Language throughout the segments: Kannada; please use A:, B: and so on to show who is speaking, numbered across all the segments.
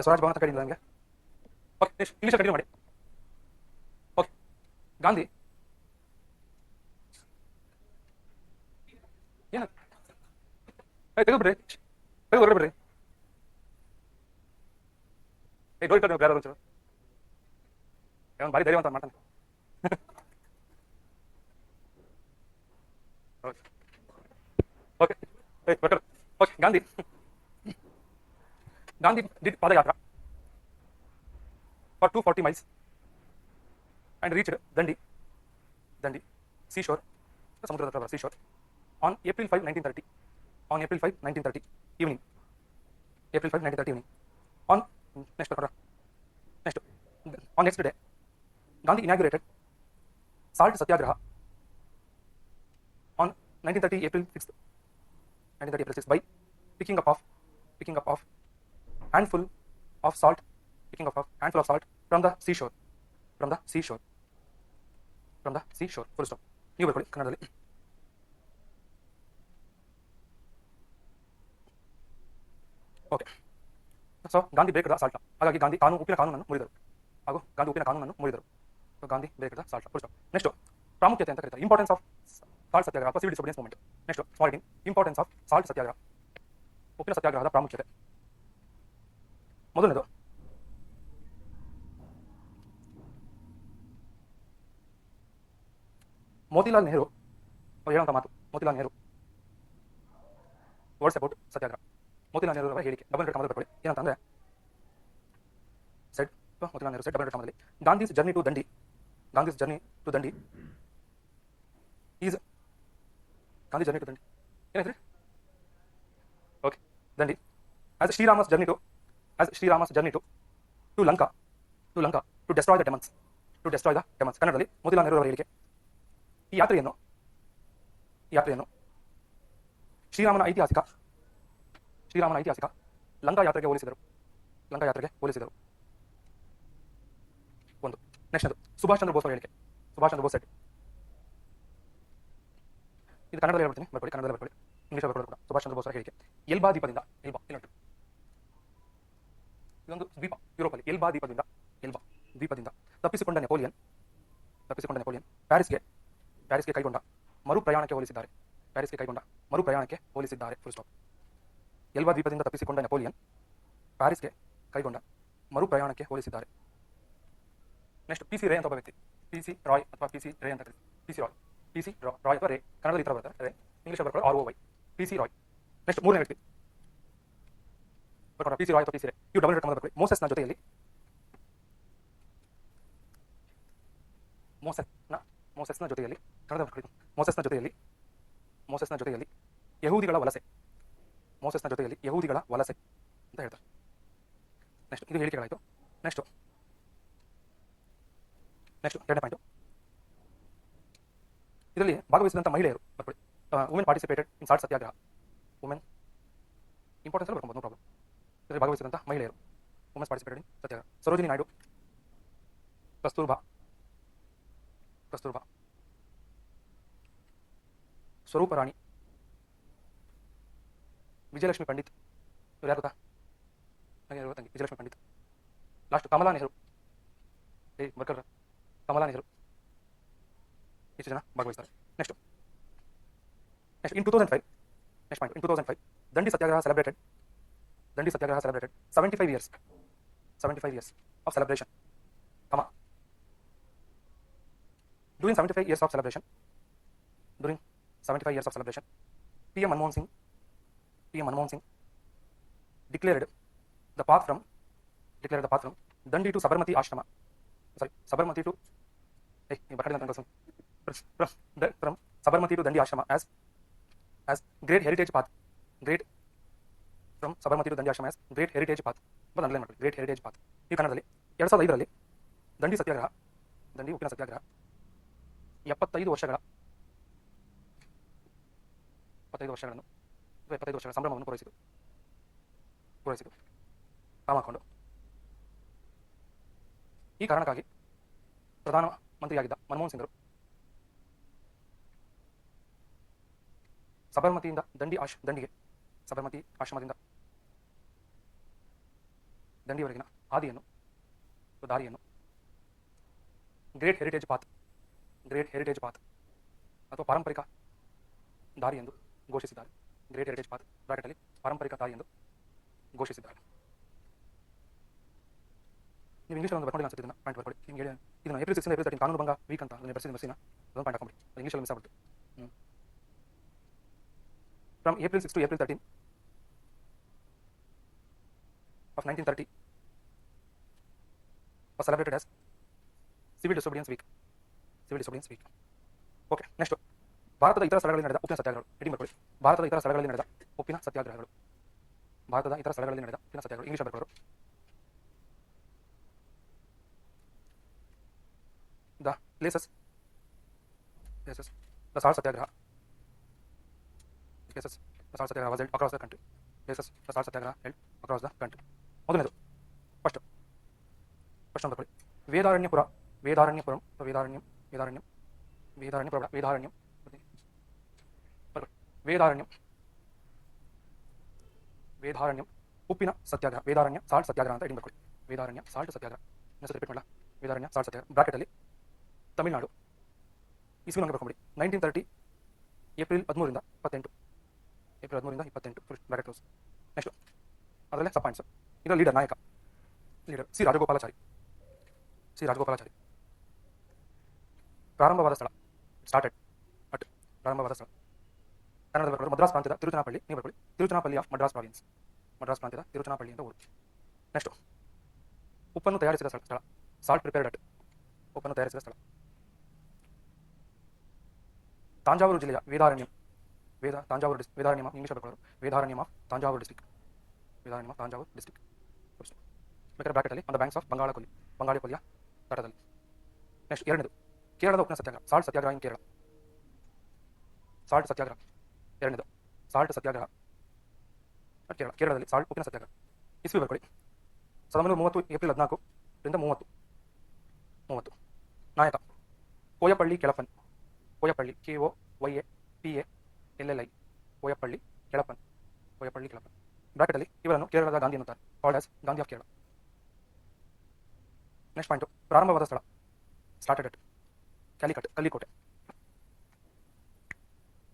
A: ಸ್ವರಾಜ್ ಭವನ ಅಂತ ಕಡಿಲ್ಲ ನನಗೆ. ಓಕೆ, ನೆಕ್ಸ್ಟ್ ಇಂಗ್ಲೀಷ್ ಕಂಟಿನ್ಯೂ ಮಾಡಿ. ಓಕೆ, ಗಾಂಧಿ ಏನು ತೆಗೆದುಬಿಡ್ರಿ, ತೆಗೆದು ಹೊರಗೆ ಬಿಡ್ರಿ. ಡೋರ್ ಇಟ್ಟು ಬೇರೆ ಒಂಚೂರು ಅವನು ಭಾರಿ ಧೈರ್ಯವಂತ ಮಾಡ್ತಾನೆ. Okay better. Okay, Gandhi did padayatra for 240 miles and reached Dandi seashore, ಸಮುದ್ರದ ಹತ್ರ seashore on April 5, 1930. On April 5, 1930 evening. April 5, 1930 evening. On next day, Gandhi inaugurated Salt Satyagraha on 1930 April 6th. 1930 April 6th by picking up of handful of salt from the seashore. Full stop. ನೀವು ಬರ್ಕೊಳ್ಳಿ ಕನ್ನಡದಲ್ಲಿ. Okay, so Gandhi break the salt. ಹಾಗಾಗಿ ಗಾಂಧಿ ಉಪ್ಪಿನ ಕಾನೂನನ್ನು ಮುರಿದರು. So Gandhi break the salt. Full stop. Next ಪ್ರಾಮುಖ್ಯತೆ ಅಂತ ಕರೀತಾರೆ. ಇಂಪಾರ್ಟೆನ್ಸ್ ಆಫ್ ಸಾಲ್ಟ್ ಸತ್ಯಾಗ್ರಹ ಅಥವಾ civil disobedience movement. Next small importance of salt satyagraha, ಉಪ್ಪಿನ ಸತ್ಯಾಗ್ರಹದ ಪ್ರಾಮುಖ್ಯತೆ. ಮೊದಲನೇದು, ಮೋತಿಲಾಲ್ ನೆಹರು ಅವರು ಹೇಳುವಂಥ ಮಾತು. Motilal Nehru words about satyagraha. ಮೋತಿಲಾಲ್ ನೆಹರು ಅವರ ಹೇಳಿಕೆ ಡಬಲ್ ರೇಟ್ ಬರ್ಕೊಳ್ಳಿ. ಏನಂತಂದ್ರೆ said Motilal Nehru said double rate ಮದಲ್ಲಿ Gandhi's journey to Dandi is Gandhi journey to Dandi ಏನಾಯ್ತು? Okay, Dandi as Shriram's journey to Lanka to destroy the demons. ಕನ್ನಡದಲ್ಲಿ ಮೋತಿಲಾಲ್ ನೆಹರು ಅವರ ಹೇಳಿಕೆ. ಈ ಯಾತ್ರೆಯನ್ನು ಶ್ರೀರಾಮನ ಐತಿಹಾಸಿಕ ಲಂಕಾ ಯಾತ್ರೆಗೆ ಹೋಲಿಸಿದರು. ಒಂದು. ನೆಕ್ಸ್ಟ್ ಸುಭಾಷ್ ಚಂದ್ರ ಬೋಸ್ ಅವರ ಹೇಳಿಕೆ. ಸುಭಾಷ್ ಚಂದ್ರ ಬೋಸ್ ಸೆಡ್, ಇದು ಕನ್ನಡದಲ್ಲಿ ಹೇಳ್ಬಿಡ್ತೀನಿ, ಬರ್ಕೊಳ್ಳಿ. ಇಂಗ್ಲೀಷ್ ಬರ್ಕೊಳ್ಳೋದು ಕೂಡ. ಸುಭಾಷ್ ಚಂದ್ರ ಬೋಸ್ ಅವರ ಹೇಳಿಕೆ. ಎಲ್ಬಾ ದ್ವೀಪದಿಂದ ಇದೊಂದು ದ್ವೀಪ ಯುರೋಪಲ್ಲಿ. ಎಲ್ಬಾ ದ್ವೀಪದಿಂದ ತಪ್ಪಿಸಿಕೊಂಡ ನೆಪೋಲಿಯನ್ ಪ್ಯಾರಿಸ್ಗೆ ಕೈಗೊಂಡ ಮರು ಪ್ರಯಾಣಕ್ಕೆ ಹೋಲಿಸಿದ್ದಾರೆ. Full stop. ಎಲ್ಬಾ ದ್ವೀಪದಿಂದ ತಪ್ಪಿಸಿಕೊಂಡ ನೆಪೋಲಿಯನ್ ಪ್ಯಾರಿಸ್ಗೆ ಕೈಗೊಂಡ ಮರು ಪ್ರಯಾಣಕ್ಕೆ ಹೋಲಿಸಿದ್ದಾರೆ. ನೆಕ್ಸ್ಟ್ ಪಿ ಸಿ ರೇ ಅಂತ ಒಬ್ಬ ವ್ಯಕ್ತಿ. ಪಿ ಸಿ ರಾಯ್ ಅಥವಾ ಪಿ ಸಿ ರೇ ಅಂತ ಕರೀತಾರೆ. ಪಿ ಸಿ ರಾಯ್ ಅಥವಾ ರೇ, ಕನ್ನಡದಲ್ಲಿ ಈ ಥರ ಬರ್ತಾರೆ, ಇಂಗ್ಲೀಷ್ ಬರ್ಕೊಳ್ಳಿ ROY. P C Roy. Next ಮೂರನೇ ವ್ಯಕ್ತಿ ಬರ್ಕೊಂಡ್ರೆ ಪಿ ಸಿ ರಾಯ್ ಅಥವಾ ಪಿ ಸಿ ರೇ. ಇವು ಡಬಲ್ ರೇಟ್ ಬರ್ಕೊಳ್ಳಿ. ಮೋಸೆಸ್ನ ಜೊತೆಯಲ್ಲಿ ಕನ್ನಡ ಬರ್ಕೊಳ್ಳಿ. ಮೋಸೆಸ್ನ ಜೊತೆಯಲ್ಲಿ ಯಹೂದಿಗಳ ವಲಸೆ ಅಂತ ಹೇಳ್ತಾರೆ. ನೆಕ್ಸ್ಟ್ ಇದು ಹೇಳಿಕೆಗಳಾಯಿತು. ನೆಕ್ಸ್ಟ್ ಎರಡನೇ ಪಾಯಿಂಟು, ಇದರಲ್ಲಿ ಭಾಗವಹಿಸಿದಂಥ ಮಹಿಳೆಯರು ಬರ್ಕೊಳ್ಳಿ. Women participated in salt satyagraha. Women importance ಅಲ್ಲಿ ಬರ್ಕೊಬೋದು, ನೋ ಪ್ರಾಬ್ಲಮ್. ಇದರಲ್ಲಿ ಭಾಗವಹಿಸಿದಂಥ ಮಹಿಳೆಯರು ವುಮೆನ್ಸ್ ಪಾರ್ಟಿಸಿಪೇಟೆಡ್ ಇನ್ ಸತ್ಯಾಗ್ರಹ. ಸರೋಜಿನಿ ನಾಯ್ಡು, ಕಸ್ತೂರ್ಬಾ, ಸ್ವರೂಪ ರಾಣಿ, ವಿಜಯಲಕ್ಷ್ಮಿ ಪಂಡಿತ್. ಇವ್ರು ಯಾರು ಗೊತ್ತಾ? ತಂಗಿ ವಿಜಯಲಕ್ಷ್ಮಿ ಪಂಡಿತ್. ಲಾಸ್ಟ್ ಕಮಲಾ ನೆಹರು. ಕಮಲಾ ನೆಹರು. ಇಷ್ಟು ಜನ ಭಾಗವಹಿಸ್ತಾರೆ. ನೆಕ್ಸ್ಟ್ ಇನ್ 2005, ನೆಕ್ಸ್ಟ್ ಪಾಯಿಂಟ್, ಇನ್ 2005 ದಂಡಿ ಸತ್ಯಾಗ್ರಹ celebrated 75 years of celebration. During 75 years of celebration, PM Manmohan Singh declared the path from Dandi to Sabarmati Ashrama. From Sabarmati to Dandi Ashrama as great heritage path. From Sabarmati to Dandi Ashrama as great heritage path. Underline ಮಾಡಿ, ಗ್ರೇಟ್ ಹೆರಿಟೇಜ್ ಪಾತ್. ಈ ಕನ್ನಡದಲ್ಲಿ 2005ರಲ್ಲಿ ದಂಡಿ ಉಪ್ಪಿನ ಸತ್ಯಾಗ್ರಹ 75 ವರ್ಷಗಳ ಸಂಭ್ರಮವನ್ನು ಪೂರೈಸಿತು. ಕಾಮ ಹಾಕೊಂಡು ಈ ಕಾರಣಕ್ಕಾಗಿ ಪ್ರಧಾನ ಮಂತ್ರಿಯಾಗಿದ್ದ ಮನಮೋಹನ್ ಸಿಂಗ್ರು ಸಬರ್ಮತಿ ಆಶ್ರಮದಿಂದ ದಂಡಿಯವರೆಗಿನ ಹಾದಿಯನ್ನು ದಾರಿಯನ್ನು ಗ್ರೇಟ್ ಹೆರಿಟೇಜ್ ಪಾತ್ ಅಥವಾ ಪಾರಂಪರಿಕ ದಾರಿ ಎಂದು ಘೋಷಿಸಿದ್ದಾರೆ. ಗ್ರೇಟ್ ಹೆರಿಟೇಜ್ ಪಾತ್ ಬ್ರಾಕೆಟಲ್ಲಿ ಪಾರಂಪರಿಕ ದಾರಿ ಎಂದು ಘೋಷಿಸಿದ್ದಾರೆ. ನೀವು ಇಂಗ್ಲೀಷಲ್ಲಿ ಒಂದು ಬರ್ಕೊಂಡಿಲ್ಲ ಅನ್ಸುತ್ತೆ, ಇದನ್ನು ಪಾಯಿಂಟ್ ಬರ್ಕೊಳ್ಳಿ. ನಿಮಗೆ ಇದನ್ನು ಏಪ್ರಿಲ್ 6 ಏಪ್ರಿಲ್ 13 ಕಾನೂನು ಭಂಗ ವೀಕ್ ಅಂತ ಅದನ್ನು ಬರ್ಸಿನ ಅದೊಂದು ಪಾಯಿಂಟ್ ಹಾಕೊಂಬಿಡಿ. ಅದು ಇಂಗ್ಲೀಷಲ್ಲಿ ಮಿಸ್ ಆಗ್ಬಿಟ್ಟು. From April 6 to April 13 of 1930 was celebrated as Civil Disobedience Week. Okay, next ಭಾರತದ ಇತರ ಸ್ಥಳಗಳಲ್ಲಿ ನಡೆದ ಉಪ್ಪಿನ ಸತ್ಯಾಗ್ರಹಗಳು. ಹೆಡಿಂಗ್ ಬರ್ಕೊಳ್ಳಿ. ಭಾರತದ ಇತರ ಸ್ಥಳಗಳಲ್ಲಿ ನಡೆದ ಉಪ್ಪಿನ ಸತ್ಯಾಗ್ರಹಗಳು. ಇಂಗ್ಲೀಷ್ ಬರ್ಕೊಳ್ಳೋರು. The places the salt satyagraha was held across the country. Places the salt satyagraha held across the country. ಮೊದಲನೇದು ಫಸ್ಟ್ ಬರ್ಕೊಳ್ಳಿ. ವೇದಾರಣ್ಯಪುರಂ ಉಪ್ಪಿನ ಸತ್ಯಾಗ್ರಹ. ವೇದಾರಣ್ಯ ಸಾಲ್ಟ್ ಸತ್ಯಾಗ್ರಹ ಅಂತ ಹೆಡಿಂಗ್ ಬರ್ಕೊಳ್ಳಿ. ವೇದಾರಣ್ಯ ಸಾಲ್ಟ್ ಸತ್ಯಾಗ್ರಹ. ನೆಕ್ಸ್ಟ್ ರಿಪೀಟ್ ಮಾಡಲ್ಲ. ವೇದಾರಣ್ಯ ಸಾಲ್ಟ್ ಸತ್ಯಾಗ್ರಹ ಬ್ರಾಕೆಟಲ್ಲಿ ತಮಿಳುನಾಡು. ಇಸ್ವಿ ನಂಗೆ ಬರ್ಕೊಂಬಿಡಿ. 1930 ಏಪ್ರಿಲ್ 13ರಿಂದ 28 ಬ್ರಾಕೆಟ್ ಕ್ಲೋಸ್. ನೆಕ್ಸ್ಟ್ ಅದರಲ್ಲೇ ಸಬ್ ಪಾಯಿಂಟ್ಸ್. ಇದರ ಲೀಡರ್ ಸಿ ರಾಜಗೋಪಾಲಾಚಾರಿ. ಪ್ರಾರಂಭವಾದ ಸ್ಥಳ ಪ್ರಾರಂಭವಾದ ಸ್ಥಳ ಕನ್ನಡದ ಬರ್ಕೊಂಡು ಮದ್ರಾಸ್ ಪ್ರಾಂತ್ಯದ ತಿರುಚನಾಪಳ್ಳಿ. ನೀವು ಬರ್ಕೊಳ್ಳಿ. Tiruchirappalli of Madras province. ಮಡ್ರಾಸ್ ಪ್ರಾಂತ್ಯದ ತಿರುಚನಾಪಳ್ಳಿ ಅಂತ ಊರು. ನೆಕ್ಸ್ಟ್ ಉಪ್ಪನ್ನು ತಯಾರಿಸಿದ ಸ್ಥಳ ಸಾಲ್ಟ್ ಪ್ರಿಪೇರ್ಡ್ ಅಟ್. ಉಪ್ಪನ್ನು ತಯಾರಿಸಿದ ಸ್ಥಳ ತಾಂಜಾವೂರು ಜಿಲ್ಲೆಯ ವೇದಾರಣ್ಯಂ. ವೇದಾರಣ್ಯಂ ಇಂಗ್ಲೀಷ್ ಬರ್ಕೊಳ್ಳೋರು. Vedaranyam of Thanjavur district. ಬೇಕಾದ್ರೆ ಬ್ರಾಕೆಟಲ್ಲಿ on the banks of Bengal ಕೊಲ್ಲಿಯ ತಟದಲ್ಲಿ. ನೆಕ್ಸ್ಟ್ ಎರಡನೇದು ಕೇರಳದ ಉಪ್ಪಿನ ಸತ್ಯಾಗ್ರಹ. ಸಾಲ್ಟ್ ಸತ್ಯಾಗ್ರಹ ಇನ್ ಕೇರಳ. ಎರಡನೇದು ಸಾಲ್ಟ್ ಸತ್ಯಾಗ್ರಹ ಕೇರಳದಲ್ಲಿ ಸಾಲ್ಟ್ ಉಪ್ಪಿನ ಸತ್ಯಾಗ್ರಹ. ಇಸ್ವಿ ಬರ್ಕೊಳ್ಳಿ. 1730 ಏಪ್ರಿಲ್ 14ರಿಂದ 30. ನಾಯಕ ಕೋಯಪಳ್ಳಿ ಕೆಳಪನ್. KOYAPALLI ಕೋಯಪಳ್ಳಿ ಕೆಳಪನ್. ಬ್ರಾಕೆಟಲ್ಲಿ ಇವರನ್ನು ಕೇರಳದ ಗಾಂಧಿ ಎನ್ನುತ್ತಾರೆ. Called as Gandhi of Kerala. Next point ಪ್ರಾರಂಭವಾದ ಸ್ಥಳ started at Calicut.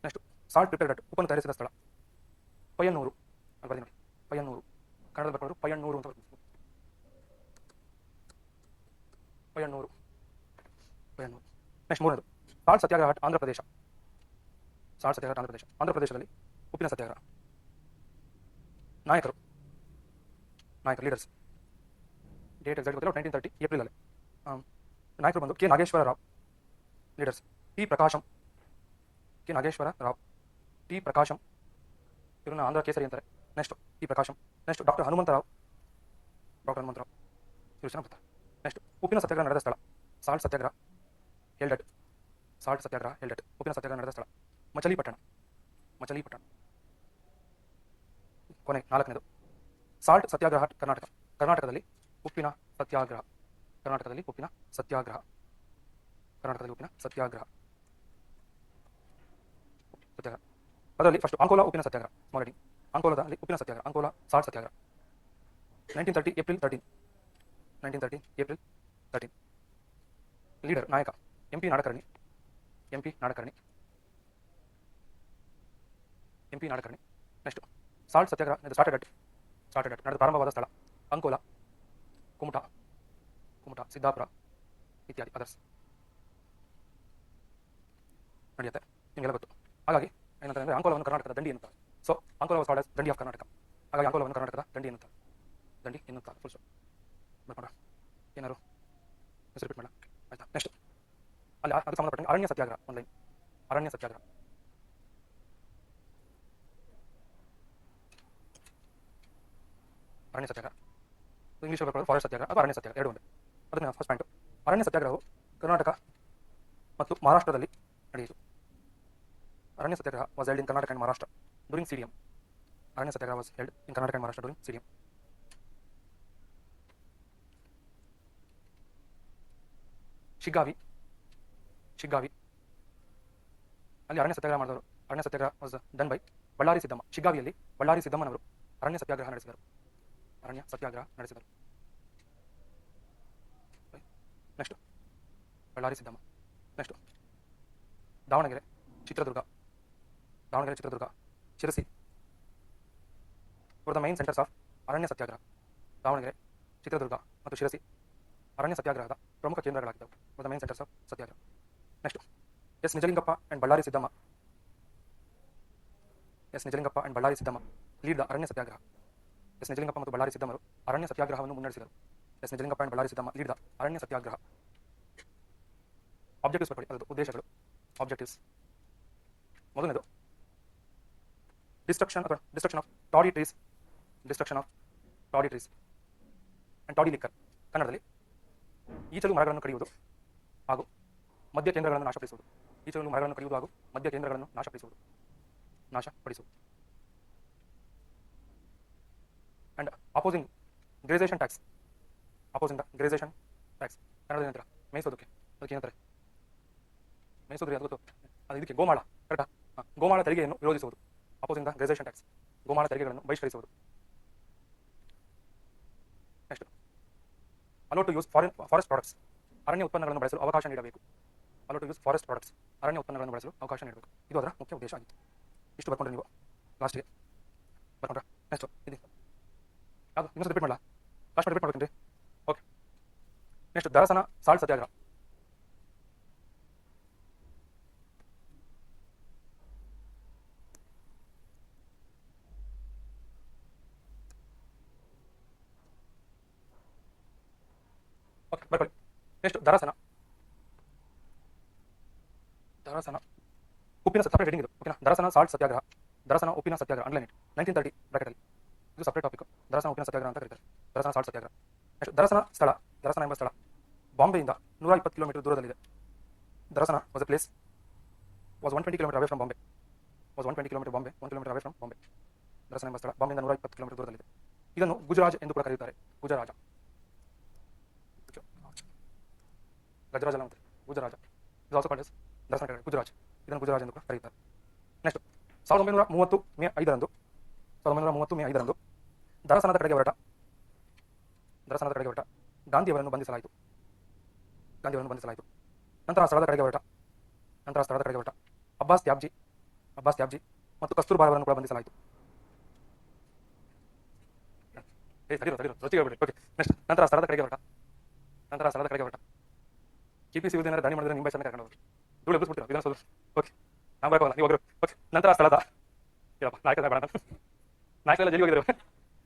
A: Next salt prepared at ಉಪ್ಪನ್ನು ತಯಾರಿಸಿದ ಸ್ಥಳ ಪಯ್ಯನ್ನೂರು. ಅಲ್ಲಿ ಬರ್ದಿ ನೋಡಿ, ಪಯ್ಯನ್ನೂರು. ಕನ್ನಡದ ಬರ್ಕೊಂಡ್ರು ಪಯ್ಯನ್ನೂರು ಅಂತ ಬರ್ತೀವಿ. ಪಯ್ಯನ್ನೂರು. ನೆಕ್ಸ್ಟ್ ಮೂರನೇದು salt satyagraha at Andhra Pradesh. Andhra ಪ್ರದೇಶದಲ್ಲಿ ಉಪ್ಪಿನ ಸತ್ಯಾಗ್ರಹ. ನಾಯಕರು ಲೀಡರ್ಸ್. ಡೇಟ್ ಎಕ್ಸಾಕ್ಟ್ ಗೊತ್ತಿಲ್ಲ, 1930 ಏಪ್ರಿಲಲ್ಲಿ. ನಾಯಕರು ಬಂದು K Nageswara Rao. Leaders T Prakasam. ಇವ್ರನ್ನ ಆಂಧ್ರ ಕೇಸರಿ ಅಂತಾರೆ. Next T Prakasam. Next doctor Hanumantharao. ಇವರು ಚೆನ್ನಾಗಿ ಬರ್ತಾರೆ. ನೆಕ್ಸ್ಟ್ ಉಪ್ಪಿನ ಸತ್ಯಾಗ್ರಹ ನಡೆದ ಸ್ಥಳ ಸಾಲ್ಟ್ ಸತ್ಯಾಗ್ರಹ ಹೆಲ್ಡ್ ಅಟ್. ಉಪ್ಪಿನ ಸತ್ಯಾಗ್ರಹ ನಡೆದ ಸ್ಥಳ ಮಚಲಿಪಟ್ಟಣ. ಕೊನೆ ನಾಲ್ಕನೇದು ಸಾಲ್ಟ್ ಸತ್ಯಾಗ್ರಹ ಕರ್ನಾಟಕದಲ್ಲಿ ಉಪ್ಪಿನ ಸತ್ಯಾಗ್ರಹ. ಅದರಲ್ಲಿ ಫಸ್ಟ್ ಅಂಕೋಲಾ ಉಪ್ಪಿನ ಸತ್ಯಾಗ್ರಹ. ಮಾರಡಿ ಅಂಕೋಲಾದಲ್ಲಿ ಉಪ್ಪಿನ ಸತ್ಯಾಗ್ರಹ. ಅಂಕೋಲಾ ಸಾಲ್ಟ್ ಸತ್ಯಾಗ್ರಹ 1930 ಏಪ್ರಿಲ್ 13. ಲೀಡರ್ ನಾಯಕ MP Nadkarni. Next salt satyagraha started at ನಡೆದ ಪ್ರಾರಂಭವಾದ ಸ್ಥಳ ಅಂಕೋಲಾ, ಕುಮಟಾ, ಸಿದ್ದಾಪುರ ಇತ್ಯಾದಿ ಅದರ್ಸ್ ನಡೆಯುತ್ತೆ. ನಿಮಗೆಲ್ಲ ಗೊತ್ತು. ಹಾಗಾಗಿ ಏನಂತಂದರೆ ಅಂಕೋಲವನ್ನು ಕರ್ನಾಟಕದ ದಂಡಿ ಎನ್ನುತ್ತಾರೆ. So Ankola was called as ದಂಡಿ ಆಫ್ ಕರ್ನಾಟಕ. ಹಾಗಾಗಿ ಅಂಕೋಲವನ್ನು ಕರ್ನಾಟಕದ ದಂಡಿ ಎನ್ನುತ್ತಾರೆ. Full stop. ಬರ್ಕೊಂಡ ಏನಾರು ರಿಪೀಟ್ ಮಾಡ ಆಯ್ತಾ. ನೆಕ್ಸ್ಟ್ ಅಲ್ಲಿ ಅದಕ್ಕೆ ಸಂಬಂಧಪಟ್ಟಂಗೆ ಅರಣ್ಯ ಸತ್ಯಾಗ್ರಹ ಆನ್ಲೈನ್. ಅರಣ್ಯ ಸತ್ಯಾಗ್ರಹ ಇಂಗ್ಲೀಷ್ ಬರ್ಕೊಳ್ಳೋದು ಫಾರೆಸ್ಟ್ ಸತ್ಯಾಗ್ರಹ ಅಥವಾ ಅರಣ್ಯ ಸತ್ಯಾಗ್ರಹ ಎರಡು ಒಂದೇ. ಅದನ್ನ ಫಸ್ಟ್ ಪಾಯಿಂಟ್. ಅರಣ್ಯ ಸತ್ಯಾಗ್ರಹವು ಕರ್ನಾಟಕ ಮತ್ತು ಮಹಾರಾಷ್ಟ್ರದಲ್ಲಿ ನಡೆಯಿತು. Aranya satyagraha was held in Karnataka and Maharashtra during CDM. Shiggavi ಅಲ್ಲಿ ಅರಣ್ಯ ಸತ್ಯಾಗ್ರಹ ಮಾಡಿದವರು. Aranya satyagraha was done by Bellary Siddamma. ಶಿಗ್ಗಾವಿಯಲ್ಲಿ ಬಳ್ಳಾರಿ ಸಿದ್ದಮ್ಮನವರು ಅರಣ್ಯ ಸತ್ಯಾಗ್ರಹ ನಡೆಸಿದರು. Next Bellary Siddamma. Next Davanagere Chitradurga, Davanagere Chitradurga, Sirsi for the main centres of Aranya satyagraha. Davanagere, Chitradurga ಮತ್ತು ಶಿರಸಿ ಅರಣ್ಯ ಸತ್ಯಾಗ್ರಹದ ಪ್ರಮುಖ ಕೇಂದ್ರಗಳಾಗಿದ್ದವು for the main centres of satyagraha. Next S Nijalingappa and Bellary Siddamma. S Nijalingappa and Bellary Siddamma lead the Aranya satyagraha. S Nijalingappa ಮತ್ತು ಬಳ್ಳಾರಿ ಸಿದ್ದಮ್ಮರು ಅರಣ್ಯ ಸತ್ಯಾಗ್ರಹವನ್ನು ಮುನ್ನಡೆಸಿದರು. S Nijalingappa and Bellary Siddamma lead the Aranya satyagraha. Objectives ಬರ್ಕೊಳ್ಳಿ, ಅದರದ್ದು ಉದ್ದೇಶಗಳು. ಆಬ್ಜೆಕ್ಟಿವ್ಸ್ ಮೊದಲನೇದು destruction of toddy trees, destruction of toddy trees and toddy liquor. ಕನ್ನಡದಲ್ಲಿ ಈಚಲು ಮರಗಳನ್ನು ಕಡಿಯುವುದು ಹಾಗೂ ಮಧ್ಯ ಕೇಂದ್ರಗಳನ್ನು ನಾಶಪಡಿಸುವುದು. ಈಚಲು ಮರಗಳನ್ನು ಕಡಿಯುವುದು ಹಾಗೂ ಮಧ್ಯ ಕೇಂದ್ರಗಳನ್ನು ನಾಶಪಡಿಸುವುದು. And opposing grazing tax, opposing the grazing tax. ಕನ್ನಡದ ಏನಂತಾರೆ? ಮೇಯಿಸೋದಕ್ಕೆ. ಅದಕ್ಕೆ ಏನಂತಾರೆ? ಮೇಯಿಸೋದ್ರಿ, ಅದು ಗೊತ್ತು. ಅದು ಇದಕ್ಕೆ ಗೋಮಾಳ, ಕರೆಕ್ಟಾ? ಗೋಮಾಳ ತೆರಿಗೆಯನ್ನು ವಿರೋಧಿಸುವುದು. ಅಪೋಸಿಂಗ್ ದ ಗ್ರೇಸೇಷನ್ ಟ್ಯಾಕ್ಸ್, ಗೋಮಾಳ ತೆರಿಗೆಗಳನ್ನು ಬಹಿಷ್ಕರಿಸುವುದು. Next allow to use forest products, ಅರಣ್ಯ ಉತ್ಪನ್ನಗಳನ್ನು ಬಳಸಲು ಅವಕಾಶ ನೀಡಬೇಕು. Allow to use forest products, ಅರಣ್ಯ ಉತ್ಪನ್ನಗಳನ್ನು ಬಳಸಲು ಅವಕಾಶ ನೀಡಬೇಕು. ಇದು ಅದರ ಮುಖ್ಯ ಉದ್ದೇಶ ಆಗಿತ್ತು. ಇಷ್ಟು ಬರ್ಕೊಂಡ್ರೆ ನೀವು ಲಾಸ್ಟ್ಗೆ ಬರ್ಕೊಂಡ್ರೆ ನೆಕ್ಸ್ಟ್ ಇದು ಯಾವುದು ಇನ್ನೊಂದು ರಿಪೀಟ್ ಮಾಡಲ್ಲ, ಲಾಸ್ಟ್ ರಿಪೀಟ್ ಮಾಡ್ಬೇಕೇನ್ರಿ? ಓಕೆ. ನೆಕ್ಸ್ಟ್ ದರಸನ ಸಾಲ್ಟ್ ಸತ್ಯಾಗ್ರಹ. ಓಕೆ, ಬರ್ಕೊಳ್ಳಿ. ನೆಕ್ಸ್ಟ್ ದರಸನ ಉಪ್ಪಿನ ಸಪ್ರೇಟ್ ಹೆಡಿಂಗ್ ಇದು. ಓಕೆನಾ? ದರಸನ ಸಾಲ್ಟ್ ಸತ್ಯಾಗ್ರಹ, ದರಸನ ಉಪ್ಪಿನ ಸತ್ಯಾಗ್ರಹ, ಅಂಡರ್ಲೈನ್ ಇಟ್. 1930 ಬ್ರಾಕೆಟಲ್ಲಿ ಇದು ಸಪ್ರೇಟ್ ಟಾಪಿಕ್. ದರಸನ ಉಪ್ಪಿನ ಸತ್ಯಾಗ್ರಹ ಅಂತ ಕರೀತಾರೆ, ದರಸನ ಸಾಲ್ಟ್ ಸತ್ಯಾಗ್ರಹ. ನೆಕ್ಸ್ಟ್ ದರಸನ ಸ್ಥಳ, ದರಸನ ಎಂಬ ಸ್ಥಳ ಬಾಂಬೆಯಿಂದ 120 ಕಿಲೋಮೀಟರ್ ದೂರದಲ್ಲಿದೆ. Dharasana was a place was 120 kilometre away from Bombay, was 120 kilometre Bombay, 1 kilometre away from Bombay. Dharasana ಎಂಬ ಸ್ಥಳ ಬಾಂಬೆಯಿಂದ 120 ಕಿಲೋಮೀಟರ್ ದೂರದಲ್ಲಿದೆ. ಇದನ್ನು ಗುಜರಾಜ್ ಎಂದು ಕೂಡ ಕರೆಯುತ್ತಾರೆ. ಗುಜರಾಜ, ಗಜರಾಜ ಅಂತ ಗುಜರಾಜ. ಇದು ಆಲ್ಸೋ ಕಾಲ್ಡ್ ಎಸ್ ದರಸನ ಕೆಳಗಡೆ ಗುಜರಾಜ್. ಇದನ್ನು ಗುಜರಾಜ್ ಎಂದು ಕೂಡ ಕರೆಯುತ್ತಾರೆ. ನೆಕ್ಸ್ಟ್ 1930 ಮೇ 5ರಂದು, 1930 ಮೇ 5ರಂದು ದರಸನದ ಕಡೆಗೆ ಹೊರಟ ಗಾಂಧಿಯವರನ್ನು ಬಂಧಿಸಲಾಯಿತು. ನಂತರ ಸ್ಥಳದ ಕಡೆಗೆ ಹೊರಟ ಅಬ್ಬಾಸ್ ತ್ಯಾಬ್ಜಿ ಮತ್ತು ಕಸ್ತೂರ್ಬಾ ಅವರನ್ನು ಕೂಡ ಬಂಧಿಸಲಾಯಿತು. ಓಕೆ. ನೆಕ್ಸ್ಟ್ ನಂತರ ಸ್ಥಳದ ಕಡೆಗೆ ಹೊರಟ KPC ವಿರುದ್ಧ ದಾಳಿ ಮಾಡಿದ್ರೆ ನಿಮ್ಮ ಚೆನ್ನಾಗಿ ಕರ್ಕೊಂಡು ಹೋಗಿ ಧೂಳು ಎಬ್ಬಿಸ್ಬಿಡ್ತೀರಾ ವಿಧಾನಸೌಧ. ಓಕೆ, ನಾವು ಬರೋಲ್ಲ, ನೀವು ಹೋಗಿರೋ. ಓಕೆ. ನಂತರ ಸ್ಥಳದ ಹೇಳಪ್ಪ ನಾಯಕರ ಬೇಡ, ನಾಯಕರೆಲ್ಲ ಜೈಲಿಗೆ ಹೋಗಿದ್ದಾರೆ.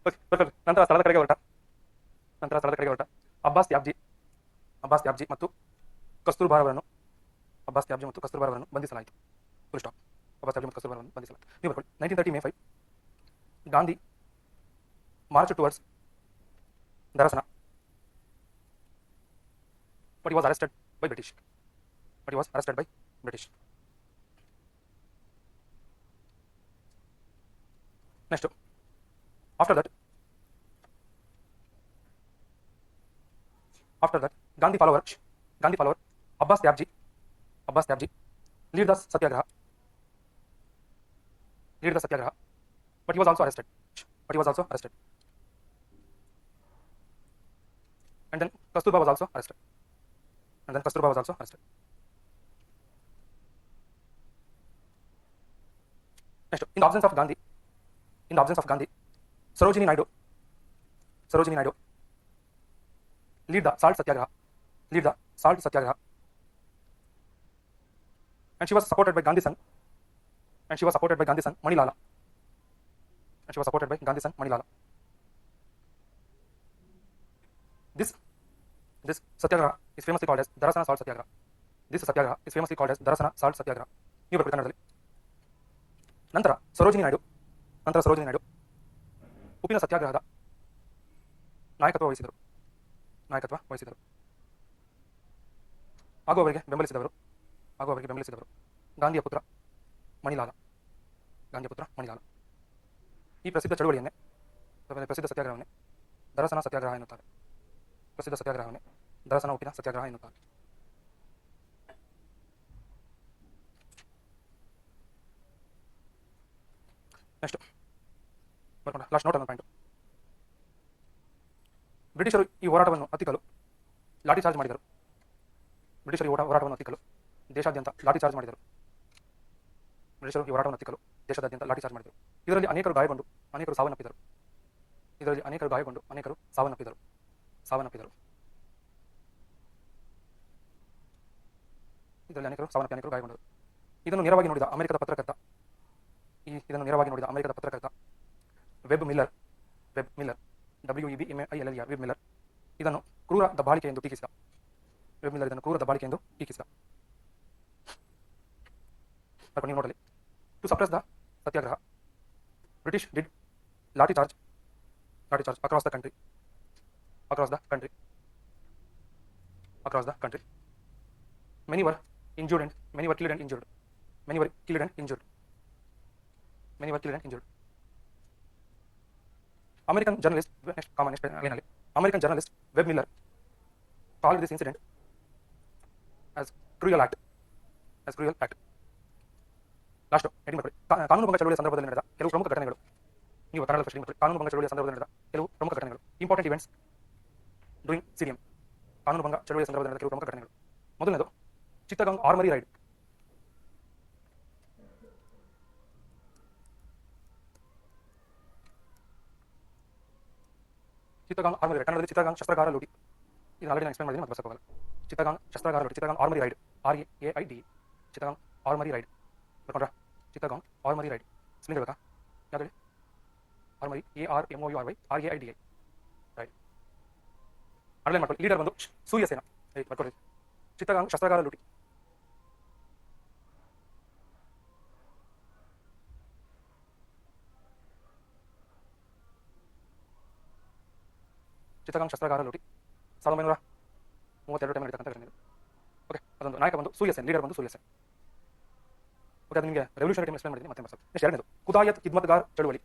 A: ಓಕೆ, ಬರ್ಕೊಳ್ಳಿ. ನಂತರ ಸ್ಥಳದ ಕಡೆಗೆ ಹೊರಟ ಅಬ್ಬಾಸ್ ತ್ಯಾಬ್ಜಿ ಮತ್ತು ಕಸ್ತೂರ್ಬಾ ಅವರನ್ನು ಬಂಧಿಸಲಾಯಿತು. Full stop. ಅಬ್ಬಾಸ್ ತ್ಯಾಬ್ಜಿ ಮತ್ತು ಕಸ್ತೂರ್ಬಾ ಅವರನ್ನು ಬಂಧಿಸಲಾಯಿತು. ನೀವು ಬರ್ಕೊಳ್ಳಿ. 1930 May 5 Gandhi march towards Dharasana, but he was arrested by British. Next, after that Gandhi follower Abbas Tyabji lead the satyagraha, but he was also arrested. And then Kasturba was also arrested. Next, in the absence of Gandhi, Sarojini Naidu lead the salt satyagraha, and she was supported by Gandhi's son, Manilala. This satyagraha is famously called as Darasana Salt Satyagraha. ನೀವು ಬರ್ಕೊಳ್ಳಿ ಕನ್ನಡದಲ್ಲಿ. ನಂತರ ಸರೋಜಿನಿ ನಾಯ್ಡು ಉಪ್ಪಿನ ಸತ್ಯಾಗ್ರಹದ ನಾಯಕತ್ವ ವಹಿಸಿದರು. ಹಾಗೂ ಅವರಿಗೆ ಬೆಂಬಲಿಸಿದವರು ಗಾಂಧಿಯ ಪುತ್ರ ಮಣಿಲಾಲ. ಈ ಪ್ರಸಿದ್ಧ ಚಳುವಳಿಯನ್ನೇ, ಪ್ರಸಿದ್ಧ ಸತ್ಯಾಗ್ರಹವನ್ನೇ ದರಸನ ಸತ್ಯಾಗ್ರಹ ಎನ್ನುತ್ತಾರೆ. ದರಸನ ಉಪ್ಪಿನ ಸತ್ಯಾಗ್ರಹ ಎನ್ನುತ್ತಾರೆ. ನೆಕ್ಸ್ಟ್ ಬರ್ಕೊಂಡ ಲಾಸ್ಟ್ ನೋಟ್ ಅನ್ನೋ ಪಾಯಿಂಟ್. ಬ್ರಿಟಿಷರು ಈ ಹೋರಾಟವನ್ನು ಹತ್ತಿಕ್ಕಲು ಲಾಠಿ ಚಾರ್ಜ್ ಮಾಡಿದರು. ಬ್ರಿಟಿಷರು ಈ ಹೋರಾಟವನ್ನು ಹತ್ತಿಕ್ಕಲು ದೇಶಾದ್ಯಂತ ಲಾಠಿ ಚಾರ್ಜ್ ಮಾಡಿದರು. ಬ್ರಿಟಿಷರು ಈ ಹೋರಾಟವನ್ನು ಹತ್ತಿಕ್ಕಲು ದೇಶದಾದ್ಯಂತ ಲಾಠಿ ಚಾರ್ಜ್ ಮಾಡಿದರು. ಇದರಲ್ಲಿ ಅನೇಕರು ಗಾಯಗೊಂಡು ಅನೇಕರು ಸಾವನ್ನಪ್ಪಿದರು. ಇದರಲ್ಲಿ ಅನೇಕರು ಗಾಯಗೊಂಡು ಅನೇಕರು ಸಾವನ್ನಪ್ಪಿದರು. ಇದರಲ್ಲಿ ಅನೇಕರು ಅನೇಕರು ಗಾಯಗೊಂಡರು. ಇದನ್ನು ನೇರವಾಗಿ ನೋಡಿದ ಅಮೆರಿಕದ ಪತ್ರಕರ್ತ Webb Miller WEBMILLER Webb Miller ಇದನ್ನು ಕ್ರೂರ ದಬ್ಬಾಳಿಕೆ ಎಂದು ಟೀಕಿಸಿದ. ನೀವು ನೋಡಲಿ. To suppress the satyagraha, British did lathi charge across the country. Many were injured and many were killed and injured. American journalist Webb Miller called this incident as cruel act. Last heading ಮಾಡ್ಕೊಳ್ಳಿ. ಕಾನೂನು ಭಂಗ ಚಳವಳಿಯ ಸಂದರ್ಭದಲ್ಲಿ ನಡೆದ ಕೆಲವು ಪ್ರಮುಖ ಘಟನೆಗಳು. ನೀವು ಕನ್ನಡದ ಫಸ್ಟ್ ಮಾಡ್ಕೊಳ್ಳಿ. ಕಾನೂನು ಭಂಗ ಚಳವಳಿಯ ಸಂದರ್ಭದಲ್ಲಿ ನಡೆದ ಕೆಲವು ಪ್ರಮುಖ ಘಟನೆಗಳು. Important events during CDM. ಕಾನೂನು ಭಂಗ ಚಳವಳಿಯ ಸಂದರ್ಭದಲ್ಲಿ ನಡೆದ ಕೆಲವು ಪ್ರಮುಖ ಘಟನೆಗಳು. ಮೊದಲನೇದು ಚಿತ್ತಗಾಂಗ್ ಆರ್ಮರಿ ರೈಡ್. ಕನ್ನಡದಲ್ಲಿ ಚಿತ್ತಗಾಂಗ್ ಶಸ್ತ್ರಾಗಾರ ಲೂಟಿ. ಇದು ಆಲ್ರೆಡಿ ನಾನು ಎಕ್ಸ್ಪ್ಲೇನ್ ಮಾಡಿದ್ದೀನಿ, ಮತ್ತೆ ಬರ್ಸೋಕ್ಕಾಗಲ್ಲ. ಚಿತ್ತಗಾಂಗ್ ಶಸ್ತ್ರಾಗಾರ ಲೂಟಿ, Chittagong armoury raid, RAID, Chittagong armoury raid. ಬರ್ಕೊಂಡ್ರಾ? ಚಿತ್ತಗಾಂಗ್ ಆರ್ಮರಿ ರೈಡ್ ಸ್ಪೆಲ್ಲಿಂಗ್ ಬೇಕಾ? ಯಾವ್ದು ಹೇಳಿ? Armoury ARMOURY RAIDI raid. Underline ಮಾಡ್ಕೊಳ್ಳಿ. ಲೀಡರ್ ಬಂದು ಸೂರ್ಯ ಸೇನಾ. ಬರ್ಕೊಳ್ಳಿ. ಚಿತ್ತಗಾಂಗ್ ಶಸ್ತ್ರಾಗಾರ ಲೂಟಿ. ಚಿತ್ತಗಾಂಗ್ ಶಸ್ತ್ರಾಗಾರ ಲೂಟಿ 1932 ಟೈಮ್ ನಡೀತಕ್ಕಂಥ ಘಟನೆ. ಓಕೆ, ಅದೊಂದು ನಾಯಕ ಬಂದು ಸೂರ್ಯ ಸೇನ್, ಲೀಡರ್ ಬಂದು ಸೂರ್ಯ ಸೇನ್. ಓಕೆ, ಅದು ನಿಮಗೆ ರೆವಲ್ಯೂಷನರಿ ಟೈಮ್ ಎಕ್ಸ್ಪ್ಲೇನ್ ಮಾಡಿದ್ದೀನಿ, ಮತ್ತೆ ಬರ್ಸೋದು. ನೆಕ್ಸ್ಟ್ ಎರಡನೇದು ಖುದಾಯತ್ ಖಿದ್ಮತ್ಗಾರ್ ಚಳುವಳಿ.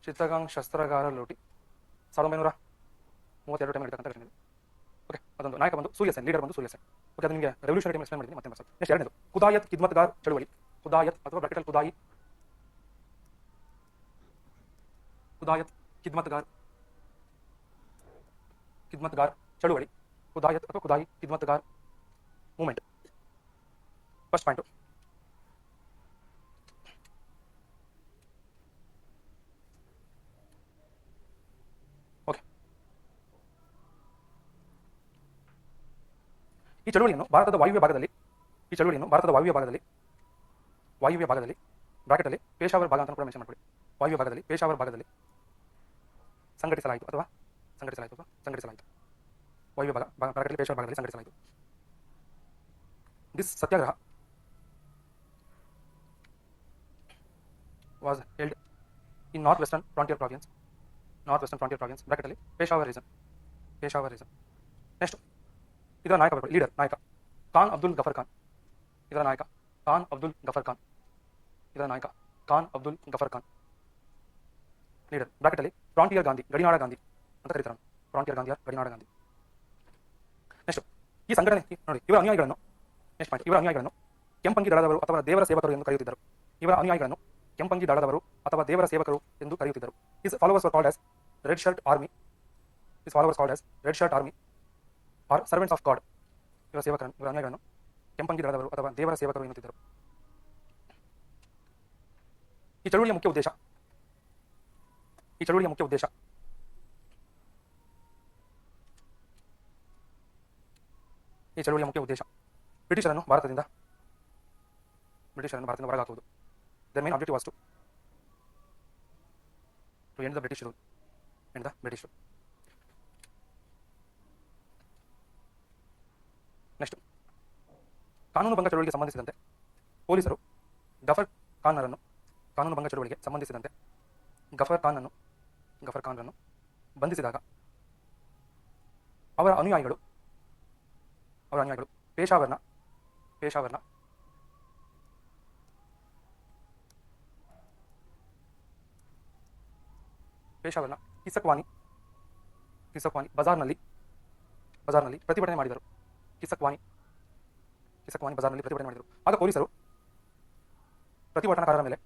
A: ಚಿತ್ತಗಾಂಗ್ ಶಸ್ತ್ರಾಗಾರ ಲೂಟಿ 1932 ಟೈಮ್ ನಡೀತಕ್ಕಂಥ ಘಟನೆ. ಓಕೆ, ಅದೊಂದು ನಾಯಕ ಬಂದು ಸೂರ್ಯ ಸೇನ್, ಲೀಡರ್ ಬಂದು ಸೂರ್ಯ ಸೇನ್. ಓಕೆ, ಅದು ನಿಮಗೆ ರೆವಲ್ಯೂಷನರಿ ಟೈಮ್ ಎಕ್ಸ್ಪ್ಲೇನ್ ಮಾಡಿದ್ದೀನಿ, ಮತ್ತೆ ಬರ್ಸೋದು. ನೆಕ್ಸ್ಟ್ ಎರಡನೇದು ಖುದಾಯತ್ ಖಿದ್ಮತ್ಗಾರ್ ಚಳುವಳಿ. ಖುದಾಯತ್ ಅಥವಾ ಬ್ರಾಕೆಟಲ್ಲಿ ಖುದಾಯಿ, ಖುದಾಯತ್ ಖಿದ್ಮತ್ಗಾರ್ ಚಳುವಳಿ. ಖುದಾಯತ್ ಅಥವಾ ಖುದಾಯಿ ಖಿದ್ಮತ್ಗಾರ್ ಮೂವ್ಮೆಂಟ್. ಫಸ್ಟ್ ಪಾಯಿಂಟು, ಈ ಚಳುವಳಿಯನ್ನು ಭಾರತದ ವಾಯುವ್ಯ ಭಾಗದಲ್ಲಿ ಬ್ರಾಕೆಟಲ್ಲಿ ಪೇಶಾವರ್ ಭಾಗ ಅಂತ ಕೂಡ ಮೆನ್ಷನ್ ಮಾಡ್ಕೊಳ್ಳಿ. ವಾಯುವ್ಯ ಭಾಗದಲ್ಲಿ, ಪೇಶಾವರ್ ಭಾಗದಲ್ಲಿ ಸಂಘಟಿಸಲಾಯಿತು. ವಾಯುವ್ಯ ಭಾಗ ಬ್ರಾಕೆಟಲ್ಲಿ ಪೇಶಾವರ್ ಭಾಗದಲ್ಲಿ ಸಂಘಟಿಸಲಾಯಿತು. This satyagraha was held in North Western Frontier Province ಬ್ರಾಕೆಟಲ್ಲಿ ಪೇಶಾವರ್ ರೀಜನ್. ನೆಕ್ಸ್ಟ್ ಇದರ ನಾಯಕ ಲೀಡರ್ ನಾಯಕ ಖಾನ್ ಅಬ್ದುಲ್ ಗಫರ್ ಖಾನ್. ಇದರ ನಾಯಕ ಖಾನ್ ಅಬ್ದುಲ್ ಗಫರ್ ಖಾನ್. ಇದರ ನಾಯಕ ಖಾನ್ ಅಬ್ದುಲ್ ಗಫರ್ ಖಾನ್. ಲೀಡರ್ ಬ್ರಾಕೆಟಲ್ಲಿ ಫ್ರಾಂಟಿಯರ್ ಗಾಂಧಿ, ಗಡಿನಾಡ ಗಾಂಧಿ ಅಂತ ಕರೀತಾರೆ. ಫ್ರಾಂಟಿಯರ್ ಗಾಂಧಿ ಗಡಿನಾಡ ಗಾಂಧಿ. ನೆಕ್ಸ್ಟ್ ಈ ಸಂಘಟನೆ ನೋಡಿ, ಇವರ ಅನುಯಾಯಿಗಳನ್ನು ನೆಕ್ಸ್ಟ್ ಪಾಯಿಂಟ್, ಇವರ ಅನುಯಾಯಿಗಳನ್ನು ಕೆಂಪಂಗಿ ದಳದವರು ಅಥವಾ ದೇವರ ಸೇವಕರು ಎಂದು ಕರೆಯುತ್ತಿದ್ದರು. ಇವರ ಅನುಯಾಯಿಗಳನ್ನು ಕೆಂಪಂಗಿ ದಳದವರು ಅಥವಾ ದೇವರ ಸೇವಕರು ಎಂದು ಕರೆಯುತ್ತಿದ್ದರು. His followers were called as Red Shirt Army. His followers called as Red Shirt Army or servants of God. ಇವರ ಸೇವಕರನ್ನು, ಇವರ ಅನುಯಾಯಿಗಳನ್ನು ಕೆಂಪಂಗಿ ದಳದವರು ಅಥವಾ ದೇವರ ಸೇವಕರು ಎನ್ನುತ್ತಿದ್ದರು. ಈ ಚಳುವಳಿಯ ಮುಖ್ಯ ಉದ್ದೇಶ ಈ ಚಳುವಳಿಯ ಮುಖ್ಯ ಉದ್ದೇಶ ಈ ಚಳುವಳಿಯ ಮುಖ್ಯ ಉದ್ದೇಶ ಬ್ರಿಟಿಷರನ್ನು ಭಾರತದಿಂದ ಹೊರಗಾಕುವುದು. Their main objective was to end the British rule. Next ಕಾನೂನು ಭಂಗ ಚಳುವಳಿಗೆ ಸಂಬಂಧಿಸಿದಂತೆ ಪೊಲೀಸರು ಗಫರ್ ಖಾನ್ರನ್ನು ಕಾನೂನು ಭಂಗ ಚಳುವಳಿಗೆ ಸಂಬಂಧಿಸಿದಂತೆ ಗಫರ್ ಖಾನ್ರನ್ನು ಬಂಧಿಸಿದಾಗ ಅವರ ಅನುಯಾಯಿಗಳು ಪೇಶಾವರ್ನ ಕಿಸಕ್ವಾನಿ ಬಜಾರ್ನಲ್ಲಿ ಪ್ರತಿಭಟನೆ ಮಾಡಿದರು. ಕಿಸಕ್ವಾನಿ ಬಜಾರ್ನಲ್ಲಿ ಪ್ರತಿಭಟನೆ ಮಾಡಿದರು. ಆಗ ಪೊಲೀಸರು ಪ್ರತಿಭಟನಾಕಾರರ ಮೇಲೆ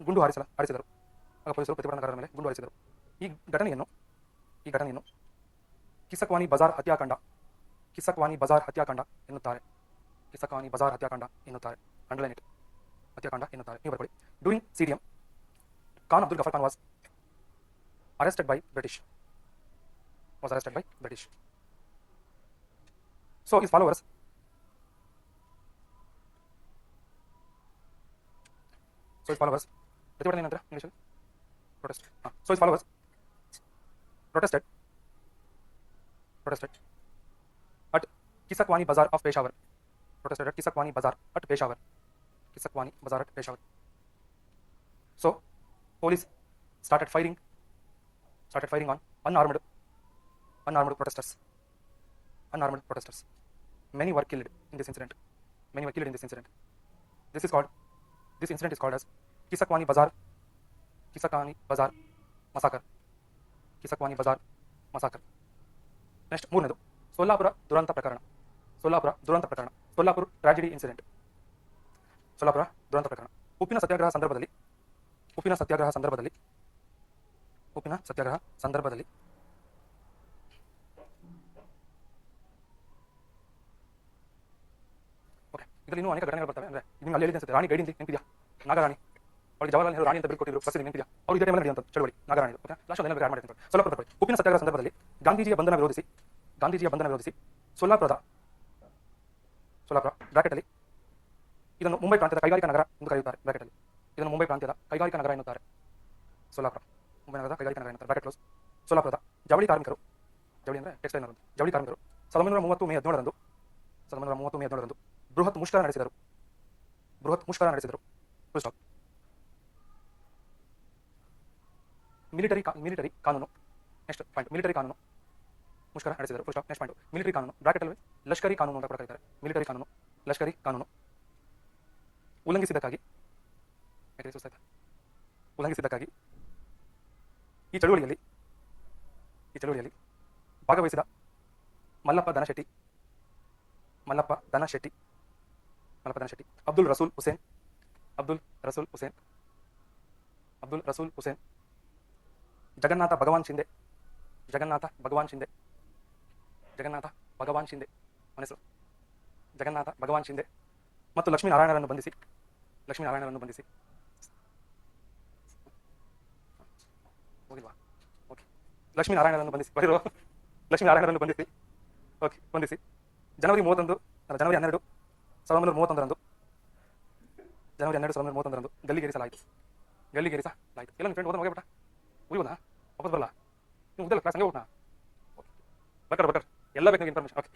A: ಗುಂಡು ಹಾರಿಸಿದರು. ಈ ಘಟನೆಯನ್ನು ಕಿಸಕ್ವಾನಿ ಬಜಾರ್ ಹತ್ಯಾಕಾಂಡ ಎನ್ನುತ್ತಾರೆ. ಅಂಡರ್ಲೈನ್ ಇಟ್, ಹತ್ಯಾಕಾಂಡ ಎನ್ನುತ್ತಾರೆ. ನೀವು ಬರ್ಕೊಳ್ಳಿ. During CDM, Khan Abdul Ghaffar Khan was arrested by British. So his followers ಪ್ರತಿಭಟನೆ ನಂತರ ಇಂಗ್ಲಿಷಲ್ಲಿ protest. So his followers protested at Kisakwani Bazaar of Peshawar. So police started firing on unarmed protesters. Many were killed in this incident. This incident is called as Kisakwani Bazaar massacre. Next, ಮೂರನೇದು ಸೋಲಾಪುರ ದುರಂತ ಪ್ರಕರಣ. Solapur tragedy incident. ಉಪ್ಪಿನ ಸತ್ಯಾಗ್ರಹ ಸಂದರ್ಭದಲ್ಲಿ ಓಕೆ, ಇದರಲ್ಲಿ ಇನ್ನೂ ಅನೇಕ ಘಟನೆಗಳು ಬರ್ತವೆ. ಅಂದರೆ ನಿಮ್ಗೆ ಅಲ್ಲಿ ಹೇಳಿದೆ ಅನ್ಸುತ್ತೆ, ರಾಣಿ ಗೈಡಿ ನೆನಪಿದೆಯಾ? ನಾಗರಾಣಿ, ಅವಳಿಗೆ ಜವಾಹರ್ಲಾಲ್ ನೆಹರು ರಾಣಿ ಅಂತ ಬಿಲ್ ಕೊಟ್ಟಿದ್ರು, ಪ್ರಸಿದ್ಧಿ ನೆನಪಿದೆಯಾ? ಅವ್ರು ಇದೇ ಟೈಮಲ್ಲಿ ನಡೆಯುವಂಥ ಚಳವಳಿ ನಾಗರಾಣಿ. ಓಕೆ, ಲಾಸ್ಟ್ ಒಂದು ಆ್ಯಡ್ ಮಾಡ್ತೀನಿ. ಸೋಲಾಪುರ ಉಪ್ಪಿನ ಸತ್ಯಾಗ್ರಹ ಸಂದರ್ಭದಲ್ಲಿ ಗಾಂಧೀಜಿಯ ಬಂಧನ ವಿರೋಧಿಸಿ ಸೋಲಾಪುರ ಬ್ರಾಕೆಟಲ್ಲಿ ಇದನ್ನು ಮುಂಬೈ ಪ್ರಾಂತ್ಯದ ಕೈಗಾರಿಕಾ ನಗರ ಎಂದು ಕರೆಯುತ್ತಾರೆ. ಸೋಲಾಪುರ ಮುಂಬೈ ನಗರದ ಕೈಗಾರಿಕಾ ನಗರ ಎನ್ನುತ್ತಾರೆ. Bracket close. ಸೋಲಾಪುರದ ಜವಳಿ ಕಾರ್ಮಿಕರು 1930 ಮೇ 17ರಂದು ಬೃಹತ್ ಮುಷ್ಕರ ನಡೆಸಿದರು. Full stop. ಮಿಲಿಟರಿ ಕಾನೂನು. ನೆಕ್ಸ್ಟ್ ಪಾಯಿಂಟ್, ಮಿಲಿಟರಿ ಕಾನೂನು ಮುಷ್ಕರ ನಡೆಸಿದರು. Full stop. Next point, military ಕಾನೂನು ಬ್ರಾಕೆಟಲ್ಲಿ ಲಷ್ಕರಿ ಕಾನೂನು ಅಂತ ಕೂಡ ಕರೀತಾರೆ. ಮಿಲಿಟರಿ ಕಾನೂನು, ಲಷ್ಕರಿ ಕಾನೂನು ಉಲ್ಲಂಘಿಸಿದ್ದಕ್ಕಾಗಿ ಈ ಚಳುವಳಿಯಲ್ಲಿ ಭಾಗವಹಿಸಿದ ಮಲ್ಲಪ್ಪ ಧನಶೆಟ್ಟಿ, ಅಬ್ದುಲ್ ರಸೂಲ್ ಹುಸೇನ್, ಜಗನ್ನಾಥ ಭಗವಾನ್ ಶಿಂದೆ ಅವನ ಹೆಸರು ಜಗನ್ನಾಥ ಭಗವಾನ್ ಶಿಂದೆ ಮತ್ತು ಲಕ್ಷ್ಮೀನಾರಾಯಣರನ್ನು ಬಂಧಿಸಿ ಜನವರಿ 12, 1931ರಂದು ಗಲ್ಲಿಗೇರಿಸಲಾಯಿತು. ಎಲ್ಲ ನಿಮ್ಮ ಫ್ರೆಂಡ್ ಹೋಗ್ಬಿಟ್ಟ ಉಳಿಯೋದಾ ವಾಪಸ್ ಬರಲ್ಲ, ನೀವು ಉದ್ದಲ್ಲ ಕ್ಲಾಸ್ ಹಂಗೆ ಹೋಗ್ನಾ ಬರ್ಕರ್ ಎಲ್ಲ ಬೇಕು ಇನ್ಫಾರ್ಮೇಷನ್. ಓಕೆ,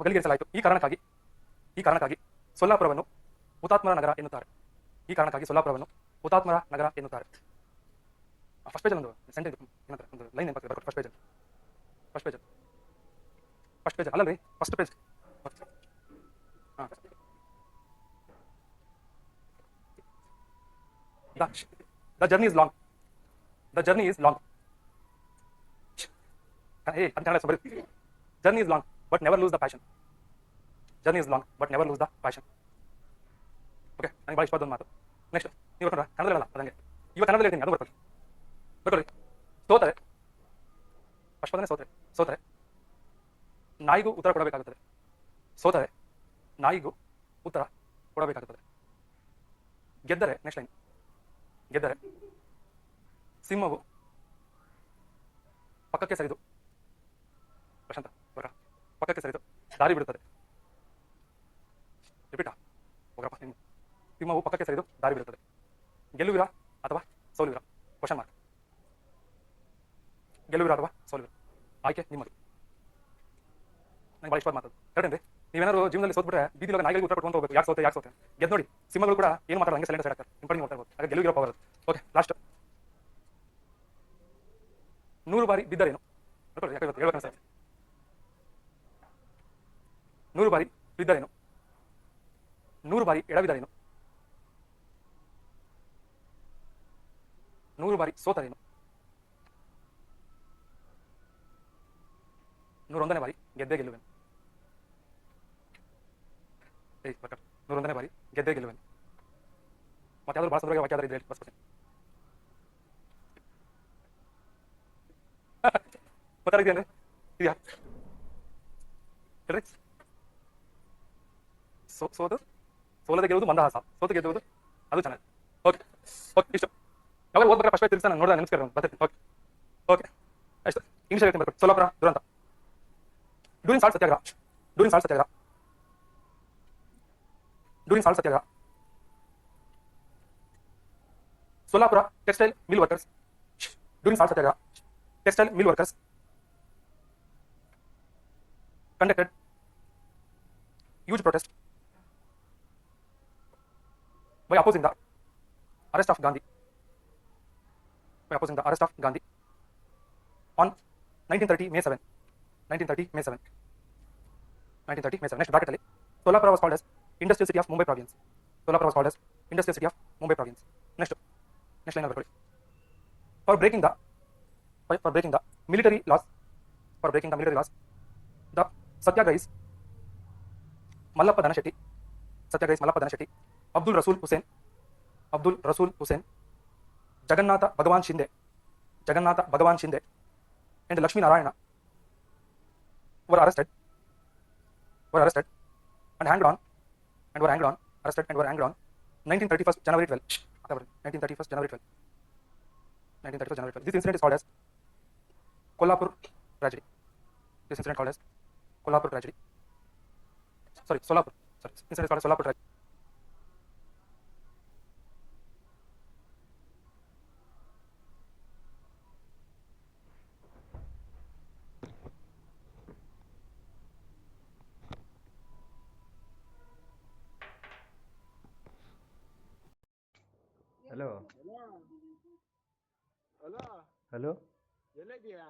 A: ಗಲ್ಲಿಗೇರಿಸಲಾಯಿತು. ಈ ಕಾರಣಕ್ಕಾಗಿ ಸೊಲ್ಲಾಪುರವನ್ನು ಹುತಾತ್ಮರ ನಗರ ಎನ್ನುತ್ತಾರೆ. ಫಸ್ಟ್ ಪೇಜಲ್ಲಿ ಒಂದು ಸೆಂಟೆನ್ಸ್ ಏನಂತಾರೆ, ಒಂದು ಲೈನ್ ನೆನಪಾಗ್ತದೆ. ಫಸ್ಟ್ ಪೇಜ್ ಫಸ್ಟ್ ಪೇಜ್ ಅಲ್ಲ ರೀ, ಫಸ್ಟ್ ಪೇಜ್. ಹಾಂ, the journey is long. The journey is long. ಅಂತ ಹೇಳ ಬರೀ. Journey is long but never lose the passion. Journey is long but never lose the passion. Okay, ನನಗೆ ಭಾಳ ಇಷ್ಟವಾದ ಒಂದು ಮಾತು. ನೆಕ್ಸ್ಟ್ ನೀವು ಬರ್ಕೊಂಡ್ರ ಕನ್ನಡ ಹೇಳಲ್ಲ ಅದಂಗೆ, ಇವಾಗ ಕನ್ನಡದಲ್ಲಿ ಹೇಳ್ತೀನಿ, ಅದು ಬರ್ಕೊಳ್ಳಿ. ಬರ್ಕೊಳ್ಳಿ. ಸೋತರೆ, ಫಸ್ಟ್ ಬಂದರೆ ಸೋತರೆ ನಾಯಿಗೂ ಉತ್ತರ ಕೊಡಬೇಕಾಗುತ್ತದೆ. ಸೋತರೆ ನಾಯಿಗೂ ಉತ್ತರ ಕೊಡಬೇಕಾಗುತ್ತದೆ. ಗೆದ್ದರೆ, ನೆಕ್ಸ್ಟ್ ಲೈನ್, ಗೆದ್ದರೆ ಸಿಂಹವು ಪಕ್ಕಕ್ಕೆ ಸರಿದು, ಪ್ರಶಾಂತ ಪಕ್ಕಕ್ಕೆ ಸರಿದು ದಾರಿ ಬಿಡುತ್ತದೆ. ರಿಪೀಟಾ ಹೋಗ್ರಪ್ಪ, ನಿಮ್ಮ ಸಿಂಹವು ಪಕ್ಕಕ್ಕೆ ಸರಿದು ದಾರಿ ಬಿಡುತ್ತದೆ. ಗೆಲ್ಲುವಿರಾ ಅಥವಾ ಸೋಲುವಿರಾ? Question mark. ಗೆಲ್ಲುವಿರಾ ಅಥವಾ ಸೋಲುವಿರಾ? ಆಯ್ಕೆ ನಿಮ್ಮದು. ನಂಗೆ ಭಾಳ ಇಷ್ಟವಾದ ಮಾತು. ಕರೆಕ್ಟೇನ್ರಿ? ನೀವೇನಾದ್ರು ಜೀವನದಲ್ಲಿ ಸೋತ್ಬಿಟ್ರೆ ಬೀದಿಲೋಗ ನಾಯಿಗಳಿಗೆ ಉತ್ತರ ಕೊಡ್ಕೊಂಡು ಹೋಗ್ಬೇಕು. ಯಾಕೆ ಸೋತೆ ಗೆದ್ದು ನೋಡಿ. ಸಿಂಹಗಳು ಕೂಡ ಏನು ಮಾತಾಡೋ, ಹಂಗೆ ಸೈಲೆಂಟ್ ಸೈಡ್ ಆಗ್ತಾರೆ. ಇಂಪಾರ್ಟೆಂಟ್ ಮಾಡ್ತಾ ಇರ್ಬೋದು. ಹಾಗೆ ಗೆಲುವಿರೋ ಪವರ್. Okay, last. 100 ಬಾರಿ ಬಿದ್ದರೇನು? ಯಾಕೆ ಇವತ್ತು ಹೇಳ್ಬೇಕು ಸರ್. 100 ಬಾರಿ ಬಿದ್ದರೇನು? 100 ಬಾರಿ ಎಡವಿದರೇನು? 100 ಬಾರಿ ಸೋತರೇನು? 101ನೇ ಬಾರಿ ಗೆದ್ದೇ ಗೆಲ್ಲುವೆನು. 101ನೇ ಬಾರಿ ಗೆದ್ದೇ ಗೆಲ್ಲುವೆನು. ಮತ್ತೆ ಯಾವ್ದಾದ್ರು ಭಾಳ ಸಂದರ್ಭ ವಾಕ್ಯ ಆದ್ರೆ ಇದ್ರೆ ಬರ್ಸ್ಕೊತೀನಿ. ಗೊತ್ತಾಗಿದೆಯೇನ್ರಿ? ಇದೆಯಾ ಹೇಳ್ರಿ. ಸೋಲದೆ ಗೆಲ್ಲುವುದು ಮಂದಹಾಸ, ಸೋತು ಗೆಲ್ಲುವುದು ಅದು ಚೆನ್ನಾಗಿ. ಓಕೆ ಓಕೆ, ಇಷ್ಟು ಯಾವಾಗ ಓದ್ಬೇಕಾದ್ರೆ ಫಸ್ಟ್ ತಿರ್ಸ ನಾನು ನೋಡಿದ ನೆನಸ್ಕಾರ ಬರ್ತೀನಿ. ಓಕೆ ಓಕೆ, ಅಷ್ಟು ಇಂಗ್ಲೀಷ್ ಹೇಳ್ತೀನಿ ಬರ್ಬೇಕು. ಸೋಲಾಪುರ ದುರಂತ. During salt satyagraha. During salt satyagraha. During salt satyagraha. Solapura textile mill workers during salt satyagraha. Textile mill workers conducted huge protest by opposing the arrest of Gandhi. By opposing the arrest of Gandhi on 1930 May 7. 1930 May 7. 1930 May 7. Next bracket ali. Solapura was called as industrial city of Mumbai province. Solapura was called as industrial city of Mumbai province. Next line ಬರ್ಕೊಳ್ಳಿ. For breaking the military laws, the Satyagrahis Mallappa Dhanashetty, Abdul Rasul Hussain, Jagannatha Bhagavan Shinde, and Lakshmi Narayana were arrested and hanged on, arrested and were hanged on 1931st January 12. 1931st January 12. This incident is called as Kolhapur tragedy. Solapur. Incident is called as Solapur tragedy.
B: Hello
C: hello
B: hello
C: ಎಲ್ಲಿದ್ಯಾ?